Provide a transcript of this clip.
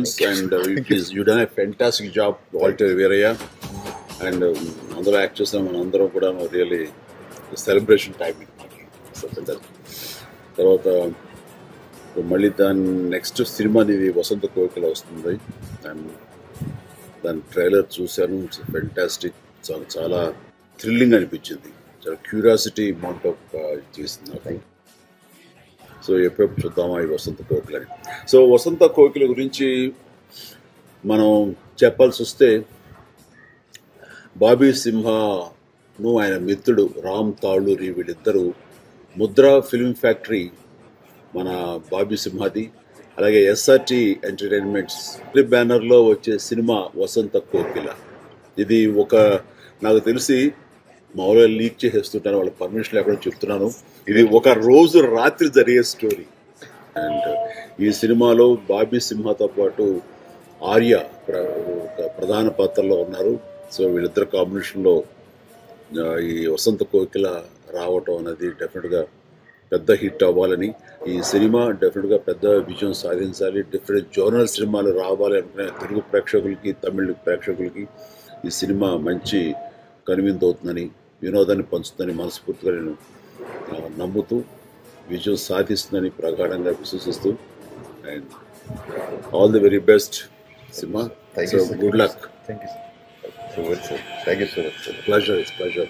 congratulations, and you done a fantastic job, Walter Viraya, and అందరూ act చేసిన మన అందరం కూడా రియలీ సెలబ్రేషన్ టైం. తర్వాత మళ్ళీ దాని నెక్స్ట్ సినిమా అనేది వసంత కోకిల వస్తుంది, అండ్ దాని ట్రైలర్ చూశాను. ఫెంటాస్టిక్, చాలా థ్రిల్లింగ్ అనిపించింది, చాలా క్యూరియాసిటీ అమౌంట్ ఆఫ్ చేసింది నాకు. సో ఎప్పుడెప్పుడు చూద్దామా ఈ వసంత కోకిల అని. సో వసంత కోకిల గురించి మనం చెప్పాల్సి వస్తే, బాబీ సింహను ఆయన మిత్రుడు రామ్ తాళూరి వీళ్ళిద్దరూ ముద్రా ఫిల్మ్ ఫ్యాక్టరీ మన బాబీ సింహది, అలాగే ఎస్ఆర్టీ ఎంటర్టైన్మెంట్స్ బ్యానర్లో వచ్చే సినిమా వసంత కోకిల. ఇది నాకు తెలిసి మామూలుగా లీక్ చేసేస్తుంటాను, వాళ్ళ పర్మిషన్ లేకుండా చెప్తున్నాను, ఇది ఒక రోజు రాత్రి జరిగే స్టోరీ. అండ్ ఈ సినిమాలో బాబీ సింహతో పాటు ఆర్య ఒక ప్రధాన పాత్రలో ఉన్నారు. సో వీళ్ళిద్దరు కాంబినేషన్లో ఈ వసంత కోకిల రావటం అనేది డెఫినెట్గా పెద్ద హిట్ అవ్వాలని, ఈ సినిమా డెఫినెట్గా పెద్ద విజయం సాధించాలి, డిఫరెంట్ జోనల్ సినిమాలు రావాలి అనుకునే తెలుగు ప్రేక్షకులకి, తమిళ ప్రేక్షకులకి ఈ సినిమా మంచి కనువిందవుతుందని, వినోదాన్ని పంచుతుందని మనస్ఫూర్తిగా నేను నమ్ముతూ, విజయం సాధిస్తుందని ప్రగాఢంగా విశ్వసిస్తూ, and all the very best Simha. Good luck. Thank you so much, sir. Pleasure, it's pleasure.